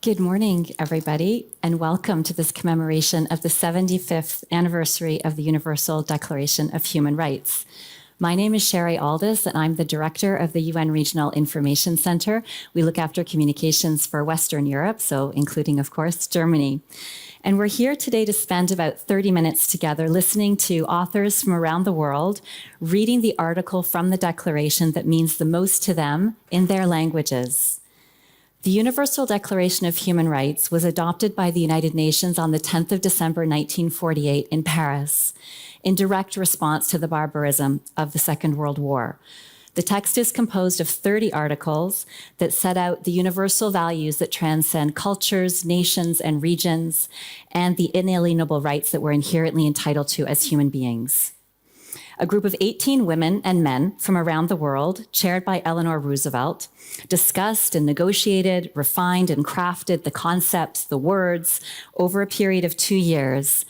Good morning, everybody, and welcome to this commemoration of the 75th anniversary of the Universal Declaration of Human Rights. My name is Sherry Aldis, and I'm the director of the UN Regional Information Center. We look after communications for Western Europe, so including, of course, Germany. And we're here today to spend about 30 minutes together listening to authors from around the world, reading the article from the Declaration that means the most to them in their languages. The Universal Declaration of Human Rights was adopted by the United Nations on the 10th of December 1948 in Paris, in direct response to the barbarism of the Second World War. The text is composed of 30 articles that set out the universal values that transcend cultures, nations, and regions, and the inalienable rights that we're inherently entitled to as human beings. A group of 18 women and men from around the world, chaired by Eleanor Roosevelt, discussed and negotiated, refined and crafted the concepts, the words, over a period of 2 years.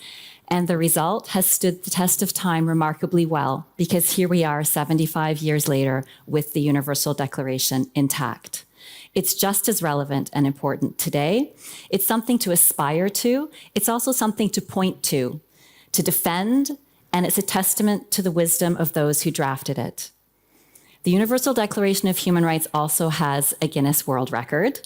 And the result has stood the test of time remarkably well, because here we are 75 years later with the Universal Declaration intact. It's just as relevant and important today. It's something to aspire to. It's also something to point to defend, and it's a testament to the wisdom of those who drafted it. The Universal Declaration of Human Rights also has a Guinness World Record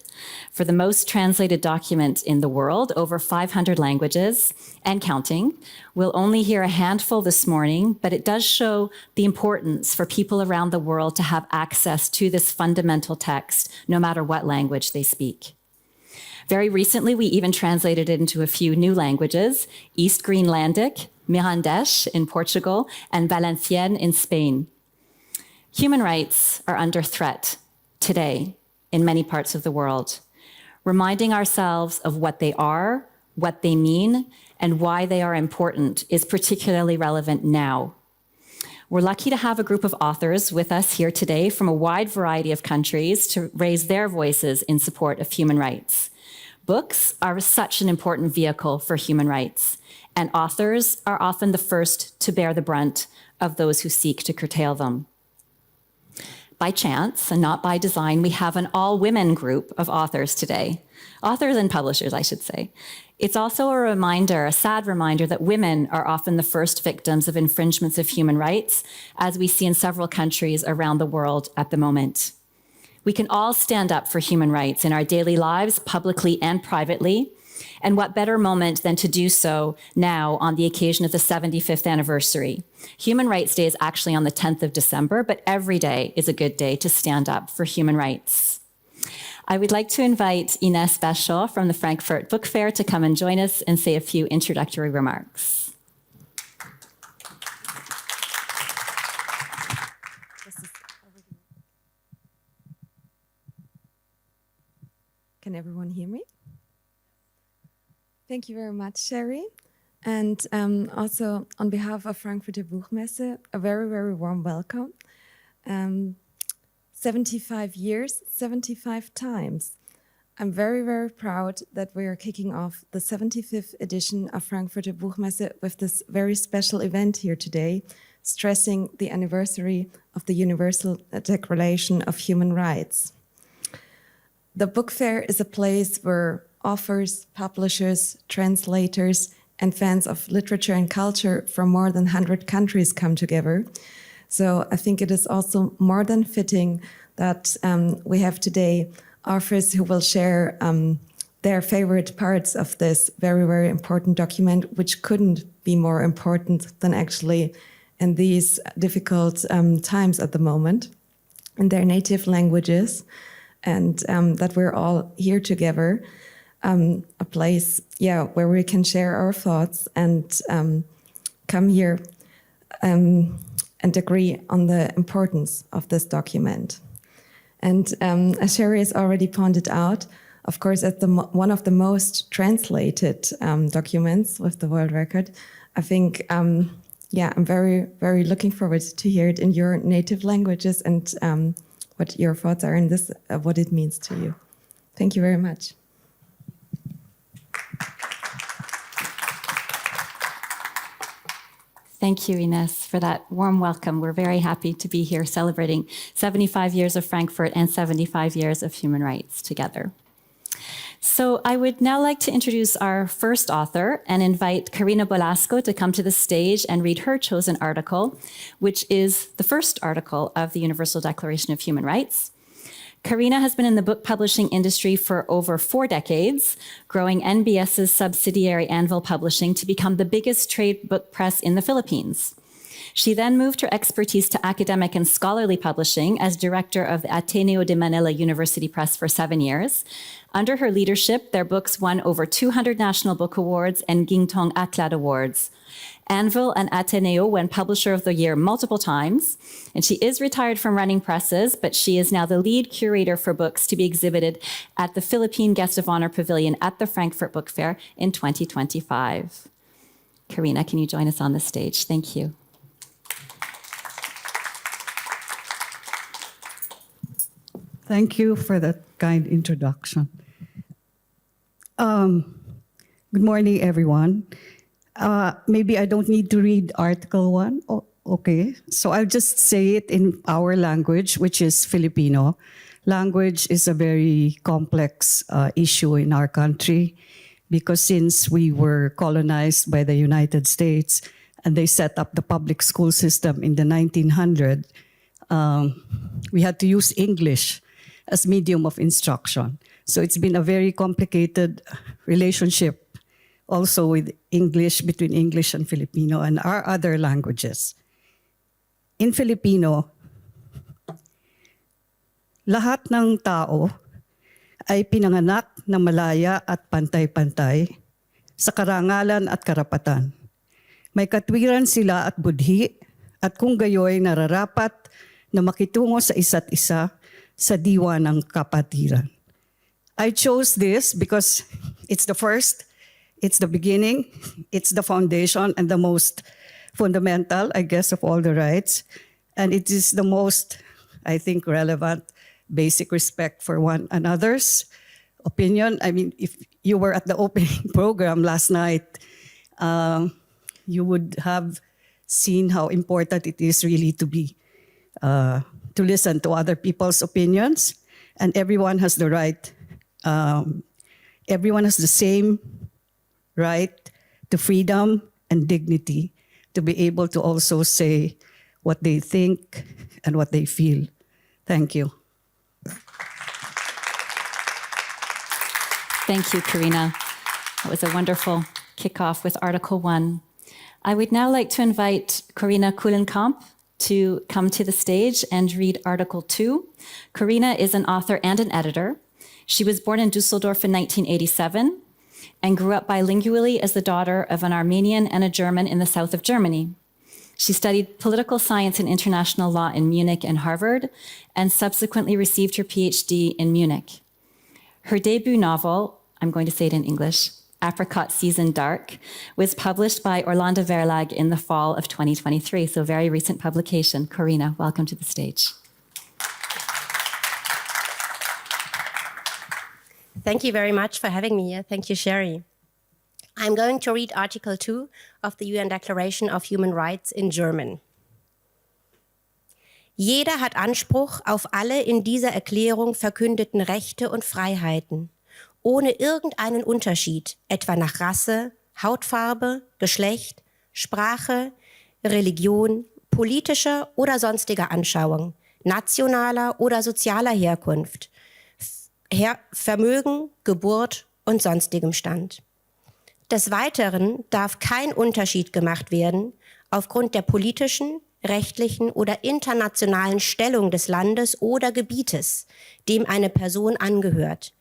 for the most translated document in the world, over 500 languages and counting. We'll only hear a handful this morning, but it does show the importance for people around the world to have access to this fundamental text, no matter what language they speak. Very recently, we even translated it into a few new languages: East Greenlandic, Mirandês in Portugal, and Valencian in Spain. Human rights are under threat today in many parts of the world. Reminding ourselves of what they are, what they mean, and why they are important is particularly relevant now. We're lucky to have a group of authors with us here today from a wide variety of countries to raise their voices in support of human rights. Books are such an important vehicle for human rights, and authors are often the first to bear the brunt of those who seek to curtail them. By chance, and not by design, we have an all-women group of authors today. Authors and publishers, I should say. It's also a reminder, a sad reminder, that women are often the first victims of infringements of human rights, as we see in several countries around the world at the moment. We can all stand up for human rights in our daily lives, publicly and privately. And what better moment than to do so now on the occasion of the 75th anniversary. Human Rights Day is actually on the 10th of December, but every day is a good day to stand up for human rights. I would like to invite Ines Bachot from the Frankfurt Book Fair to come and join us and say a few introductory remarks. Can everyone hear me? Thank you very much, Sherry. And also on behalf of Frankfurter Buchmesse, a very, very warm welcome. 75 years, 75 times. I'm very, very proud that we are kicking off the 75th edition of Frankfurter Buchmesse with this very special event here today, stressing the anniversary of the Universal Declaration of Human Rights. The book fair is a place where authors, publishers, translators, and fans of literature and culture from more than 100 countries come together. So I think it is also more than fitting that we have today authors who will share their favorite parts of this very, very important document, which couldn't be more important than actually in these difficult times at the moment, in their native languages, and that we're all here together. A place, where we can share our thoughts and come here and agree on the importance of this document. And as Sherry has already pointed out, of course, as one of the most translated documents with the world record, I think, I'm very, very looking forward to hear it in your native languages and what your thoughts are in this, what it means to you. Thank you very much. Thank you, Ines, for that warm welcome. We're very happy to be here celebrating 75 years of Frankfurt and 75 years of human rights together. So I would now like to introduce our first author and invite Karina Bolasco to come to the stage and read her chosen article, which is the first article of the Universal Declaration of Human Rights. Karina has been in the book publishing industry for over 4 decades, growing NBS's subsidiary Anvil Publishing to become the biggest trade book press in the Philippines. She then moved her expertise to academic and scholarly publishing as director of the Ateneo de Manila University Press for 7 years. Under her leadership, their books won over 200 National Book Awards and Gintong Aklat Awards. Anvil and Ateneo won Publisher of the Year multiple times, and she is retired from running presses, but she is now the lead curator for books to be exhibited at the Philippine Guest of Honor Pavilion at the Frankfurt Book Fair in 2025. Karina, can you join us on the stage? Thank you. Thank you for that kind introduction. Good morning, everyone. Maybe I don't need to read Article 1. Oh, okay, so I'll just say it in our language, which is Filipino. Language is a very complex issue in our country because since we were colonized by the United States and they set up the public school system in the 1900s, we had to use English as medium of instruction. So it's been a very complicated relationship also with English, between English and Filipino and our other languages. In Filipino, lahat ng tao ay pinanganak na malaya at pantay-pantay sa karangalan at karapatan. May katwiran sila at budhi at kung gayoy nararapat na makitungo sa isa't isa sa diwa ng kapatiran. I chose this because it's the first, it's the beginning, it's the foundation and the most fundamental, I guess, of all the rights. And it is the most, I think, relevant, basic respect for one another's opinion. I mean, if you were at the opening program last night, you would have seen how important it is really to be to listen to other people's opinions, and everyone has the right, everyone has the same right to freedom and dignity to be able to also say what they think and what they feel. Thank you. Thank you, Karina. That was a wonderful kickoff with Article 1. I would now like to invite Corina Kuhlenkamp to come to the stage and read Article 2. Karina is an author and an editor. She was born in Dusseldorf in 1987 and grew up bilingually as the daughter of an Armenian and a German in the south of Germany. She studied political science and international law in Munich and Harvard, and subsequently received her PhD in Munich. Her debut novel, I'm going to say it in English, Apricot Season Dark, was published by Orlando Verlag in the fall of 2023, so very recent publication. Karina, welcome to the stage. Thank you very much for having me here. Thank you, Sherry. I'm going to read Article 2 of the UN Declaration of Human Rights in German. Jeder hat Anspruch auf alle in dieser Erklärung verkündeten Rechte und Freiheiten, ohne irgendeinen Unterschied, etwa nach Rasse, Hautfarbe, Geschlecht, Sprache, Religion, politischer oder sonstiger Anschauung, nationaler oder sozialer Herkunft, Vermögen, Geburt und sonstigem Stand. Des Weiteren darf kein Unterschied gemacht werden aufgrund der politischen, rechtlichen oder internationalen Stellung des Landes oder Gebietes, dem eine Person angehört,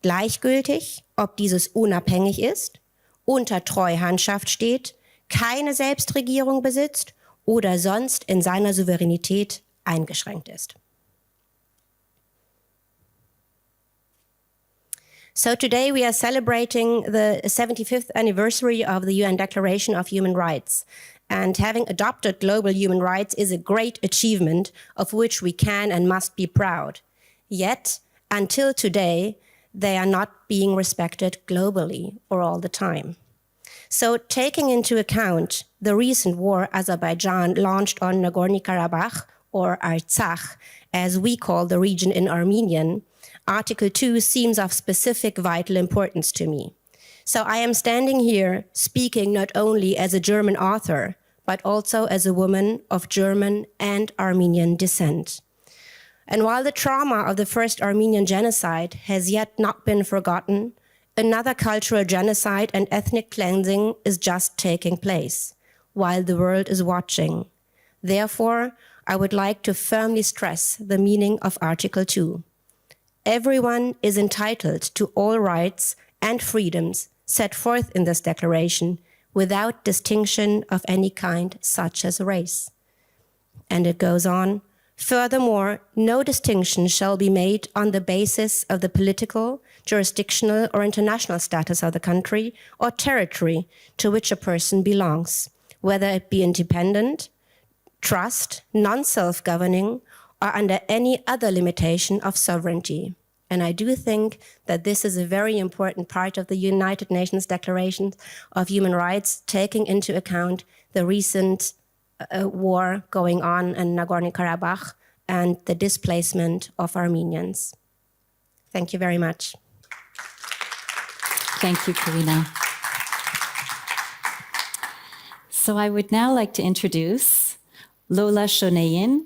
gleichgültig, ob dieses unabhängig ist, unter Treuhandschaft steht, keine Selbstregierung besitzt oder sonst in seiner Souveränität eingeschränkt ist. So today we are celebrating the 75th anniversary of the UN Declaration of Human Rights. And having adopted global human rights is a great achievement of which we can and must be proud. Yet, until today, they are not being respected globally or all the time. So taking into account the recent war Azerbaijan launched on Nagorno-Karabakh, or Artsakh, as we call the region in Armenian, Article 2 seems of specific vital importance to me. So I am standing here speaking not only as a German author, but also as a woman of German and Armenian descent. And while the trauma of the first Armenian genocide has yet not been forgotten, another cultural genocide and ethnic cleansing is just taking place, while the world is watching. Therefore, I would like to firmly stress the meaning of Article 2. Everyone is entitled to all rights and freedoms set forth in this declaration without distinction of any kind, such as race. And it goes on, furthermore, no distinction shall be made on the basis of the political, jurisdictional, or international status of the country or territory to which a person belongs, whether it be independent, trust, non-self-governing, or under any other limitation of sovereignty. And I do think that this is a very important part of the United Nations Declaration of Human Rights, taking into account the recent war going on in Nagorno-Karabakh and the displacement of Armenians. Thank you very much. Thank you, Karina. So I would now like to introduce Lola Shoneyin,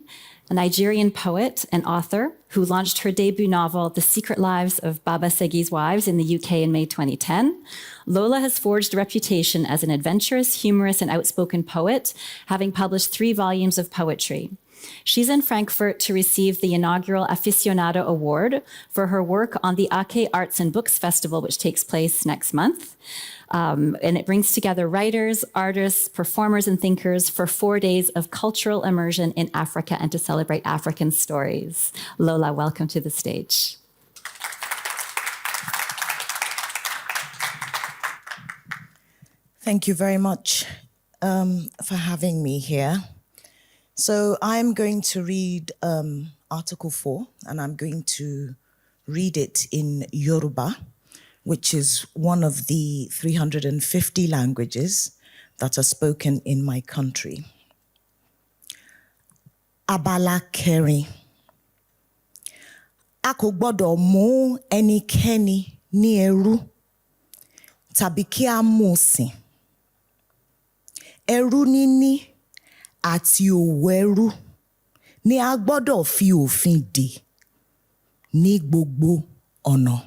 a Nigerian poet and author who launched her debut novel, The Secret Lives of Baba Segi's Wives, in the UK in May 2010. Lola has forged a reputation as an adventurous, humorous, and outspoken poet, having published 3 volumes of poetry. She's in Frankfurt to receive the inaugural Aficionado Award for her work on the Ake Arts and Books Festival, which takes place next month. And it brings together writers, artists, performers, and thinkers for 4 days of cultural immersion in Africa and to celebrate African stories. Lola, welcome to the stage. Thank you very much for having me here. So I'm going to read Article 4, and I'm going to read it in Yoruba, which is one of the 350 languages that are spoken in my country. Abala kẹrin. A kò gbọdọ̀ mú ẹnikẹ́ni ní ẹrú tàbí kí a mú sìn. Ẹrú níní àti òwò ẹrú ni a gbọdọ̀ fi òfin dè ní gbogbo ọ̀nà.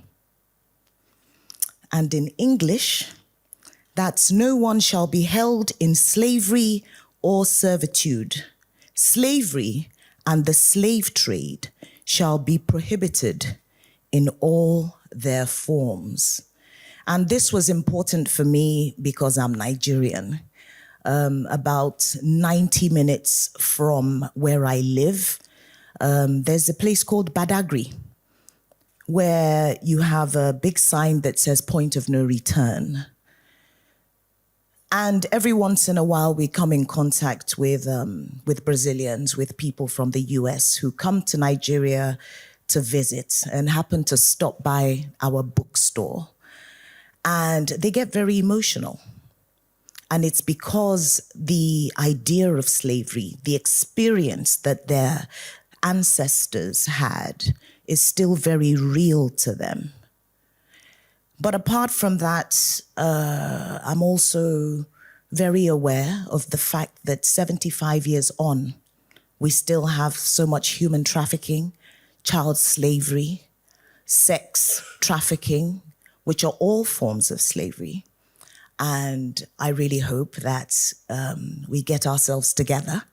And in English, that no one shall be held in slavery or servitude. Slavery and the slave trade shall be prohibited in all their forms. And this was important for me because I'm Nigerian. About 90 minutes from where I live, there's a place called Badagry, where you have a big sign that says point of no return. And every once in a while, we come in contact with Brazilians, with people from the US who come to Nigeria to visit and happen to stop by our bookstore. And they get very emotional. And it's because the idea of slavery, the experience that their ancestors had, is still very real to them. But apart from that, I'm also very aware of the fact that 75 years on, we still have so much human trafficking, child slavery, sex trafficking, which are all forms of slavery. And I really hope that we get ourselves together,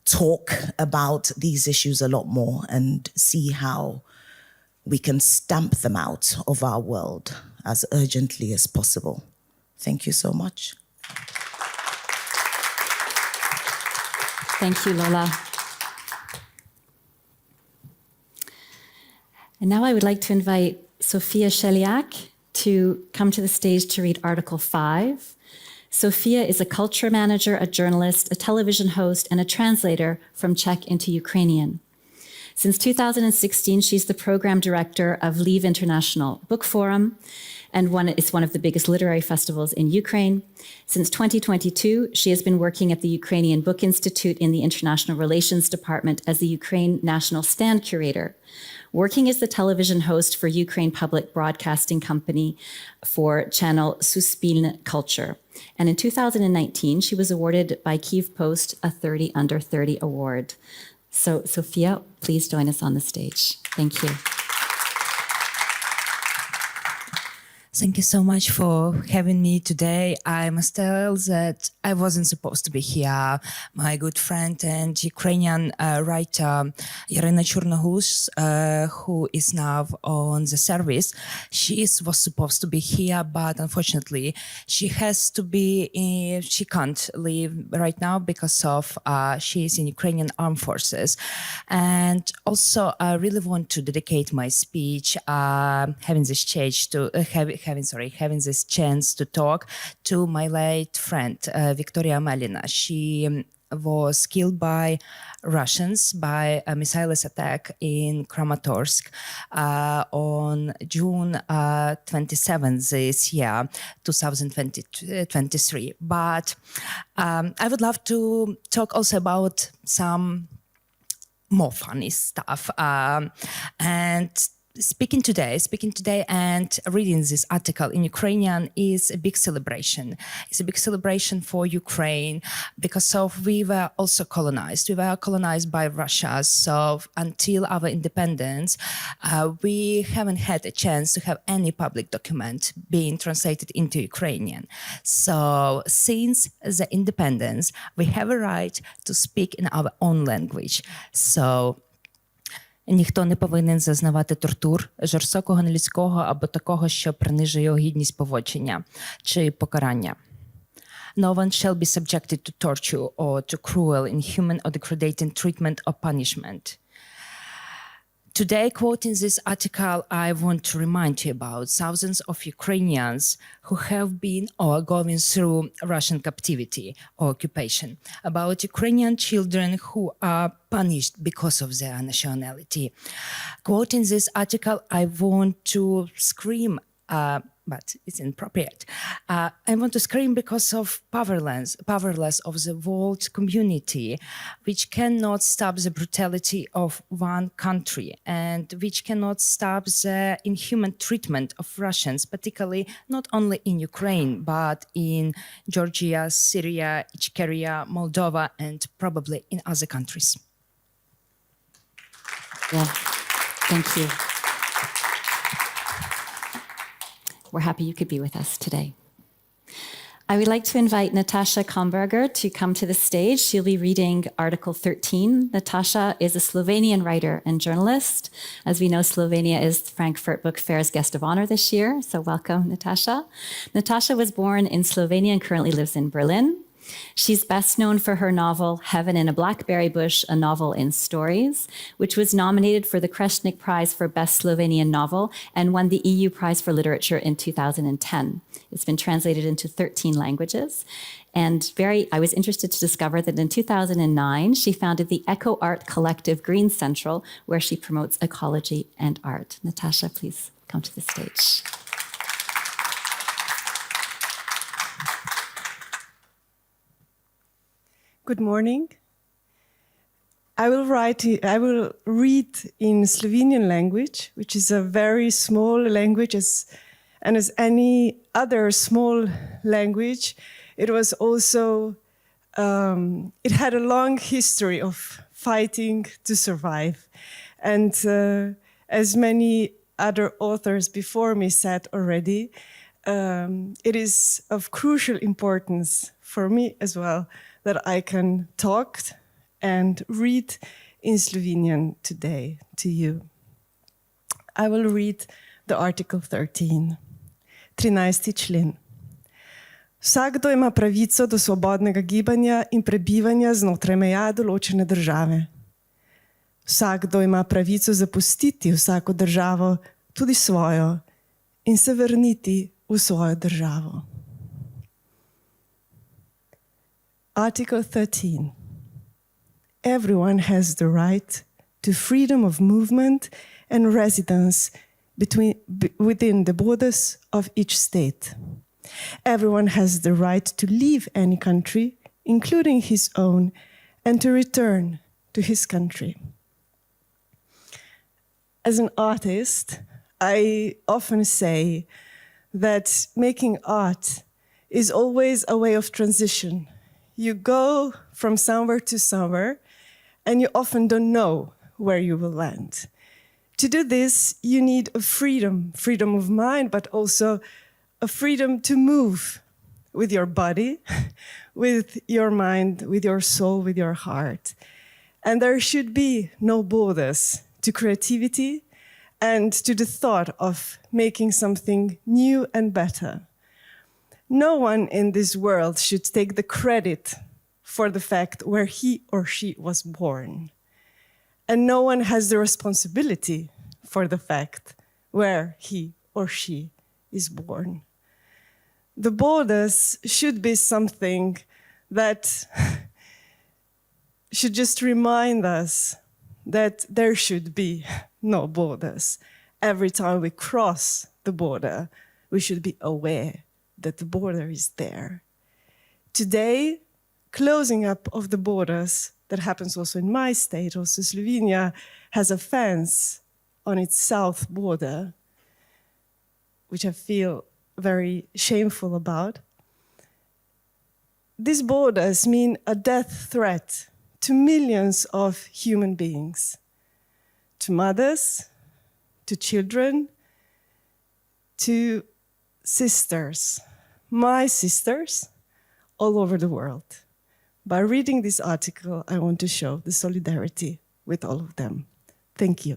talk about these issues a lot more, and see how we can stamp them out of our world as urgently as possible. Thank you so much. Thank you, Lola. And now I would like to invite Sophia Sheliak to come to the stage to read Article 5. Sophia is a culture manager, a journalist, a television host, and a translator from Czech into Ukrainian. Since 2016, she's the program director of Lviv International Book Forum, and it's one of the biggest literary festivals in Ukraine. Since 2022, she has been working at the Ukrainian Book Institute in the International Relations Department as the Ukraine National Stand Curator, working as the television host for Ukraine Public Broadcasting Company for channel Suspilne Culture. And in 2019, she was awarded by Kyiv Post a 30 Under 30 award. So, Sophia, please join us on the stage. Thank you. Thank you so much for having me today. I must tell that I wasn't supposed to be here. My good friend and Ukrainian writer Irina Chernoguz, who is now on the service, was supposed to be here, but unfortunately she can't leave right now because of she is in Ukrainian Armed Forces. And also I really want to dedicate my speech having this chance to talk to my late friend, Victoria Malina. She was killed by Russians by a missile attack in Kramatorsk on June 27th this year, 2023. But I would love to talk also about some more funny stuff. And Speaking today and reading this article in Ukrainian is a big celebration. It's a big celebration for Ukraine because we were also colonized. We were colonized by Russia. So until our independence, we haven't had a chance to have any public document being translated into Ukrainian. So since the independence, we have a right to speak in our own language. So ніхто не повинен зазнавати тортур, жорстокого, нелюдського або такого, що принижує його гідність поводження чи покарання. No one shall be subjected to torture or to cruel, inhuman or degrading treatment or punishment. Today, quoting this article, I want to remind you about thousands of Ukrainians who have been or are going through Russian captivity or occupation, about Ukrainian children who are punished because of their nationality. Quoting this article, I want to scream, but it's inappropriate. I want to scream because of powerless of the world community, which cannot stop the brutality of one country and which cannot stop the inhuman treatment of Russians, particularly not only in Ukraine, but in Georgia, Syria, Ichkeria, Moldova, and probably in other countries. Yeah, thank you. We're happy you could be with us today. I would like to invite Natasha Komberger to come to the stage. She'll be reading Article 13. Natasha is a Slovenian writer and journalist. As we know, Slovenia is Frankfurt Book Fair's guest of honor this year, so welcome, Natasha. Natasha was born in Slovenia and currently lives in Berlin. She's best known for her novel, Heaven in a Blackberry Bush, a novel in stories, which was nominated for the Kreshnik Prize for Best Slovenian Novel and won the EU Prize for Literature in 2010. It's been translated into 13 languages. And I was interested to discover that in 2009, she founded the Eco Art Collective Green Central, where she promotes ecology and art. Natasha, please come to the stage. Good morning. I will read in Slovenian language, which is a very small language, and as any other small language, it was also, it had a long history of fighting to survive. And as many other authors before me said already, it is of crucial importance for me as well that I can talk and read in Slovenian today to you. I will read the Article 13, 13. člen. Vsakdo ima pravico do svobodnega gibanja in prebivanja znotraj meja določene države. Vsakdo ima pravico zapustiti vsako državo, tudi svojo, in se vrniti v svojo državo. Article 13. Everyone has the right to freedom of movement and residence within the borders of each state. Everyone has the right to leave any country, including his own, and to return to his country. As an artist, I often say that making art is always a way of transition. You go from somewhere to somewhere, and you often don't know where you will land. To do this, you need a freedom of mind, but also a freedom to move with your body, with your mind, with your soul, with your heart. And there should be no borders to creativity and to the thought of making something new and better. No one in this world should take the credit for the fact where he or she was born. And no one has the responsibility for the fact where he or she is born. The borders should be something that should just remind us that there should be no borders. Every time we cross the border, we should be aware that the border is there. Today, closing up of the borders, that happens also in my state, also Slovenia has a fence on its south border, which I feel very shameful about. These borders mean a death threat to millions of human beings, to mothers, to children, to sisters, my sisters, all over the world. By reading this article, I want to show the solidarity with all of them. Thank you.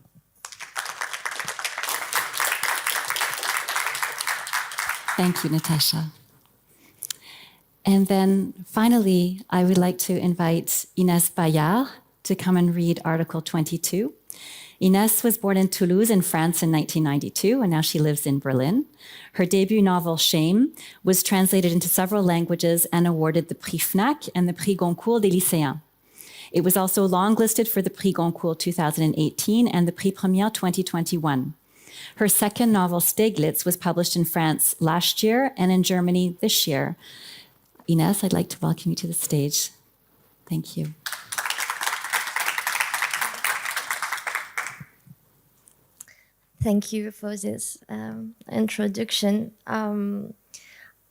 Thank you, Natasha. And then finally, I would like to invite Inès Bayard to come and read Article 22. Inès was born in Toulouse in France in 1992, and now she lives in Berlin. Her debut novel, Shame, was translated into several languages and awarded the Prix FNAC and the Prix Goncourt des lycéens. It was also longlisted for the Prix Goncourt 2018 and the Prix Première 2021. Her second novel, Steglitz, was published in France last year and in Germany this year. Inès, I'd like to welcome you to the stage. Thank you. Thank you for this introduction. I'm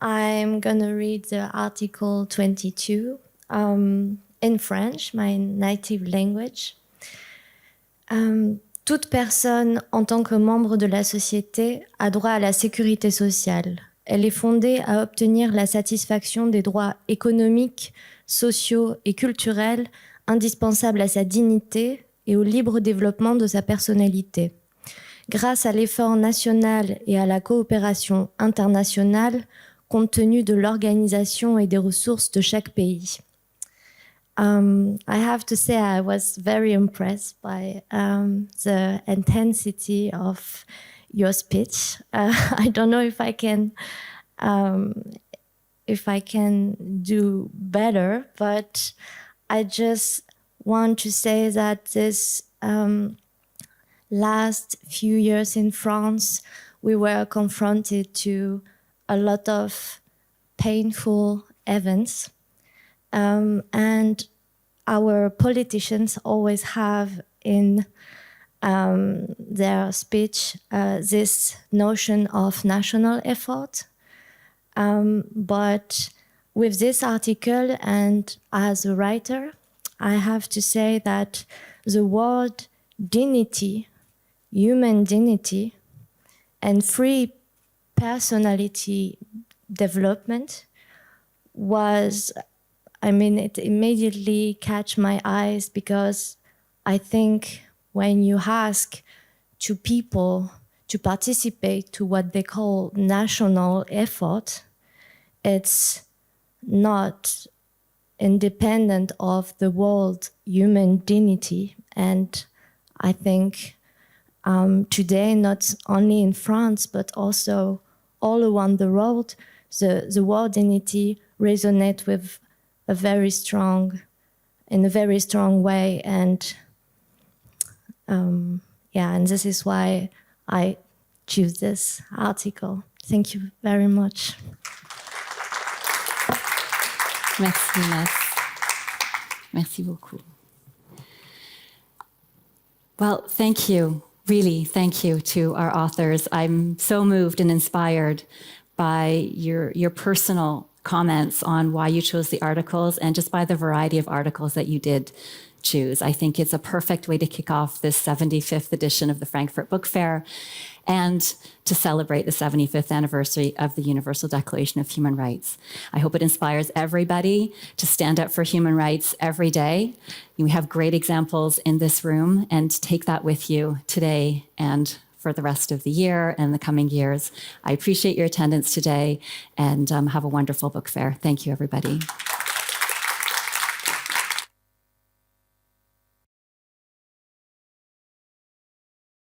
going to read the article 22 in French, my native language. Toute personne, en tant que membre de la société, a droit à la sécurité sociale. Elle est fondée à obtenir la satisfaction des droits économiques, sociaux et culturels indispensables à sa dignité et au libre développement de sa personnalité. Grâce à l'effort national et à la coopération internationale, compte tenu de l'organisation et des ressources de chaque pays. I have to say I was very impressed by the intensity of your speech. I don't know if I can do better, but I just want to say that this last few years in France, we were confronted to a lot of painful events. And our politicians always have in their speech this notion of national effort. But with this article and as a writer, I have to say that the word dignity, human dignity, and free personality development was, it immediately catch my eyes, because I think when you ask to people to participate to what they call national effort, it's not independent of the word human dignity. And I think today, not only in France, but also all around the world, the word dignity resonates with in a very strong way. And Yeah, and this is why I choose this article. Thank you very much. Merci, Inès. Merci beaucoup. Well, thank you, really, thank you to our authors. I'm so moved and inspired by your personal comments on why you chose the articles and just by the variety of articles that you did choose. I think it's a perfect way to kick off this 75th edition of the Frankfurt Book Fair and to celebrate the 75th anniversary of the Universal Declaration of Human Rights. I hope it inspires everybody to stand up for human rights every day. We have great examples in this room, and take that with you today and for the rest of the year and the coming years. I appreciate your attendance today, and have a wonderful book fair. Thank you, everybody.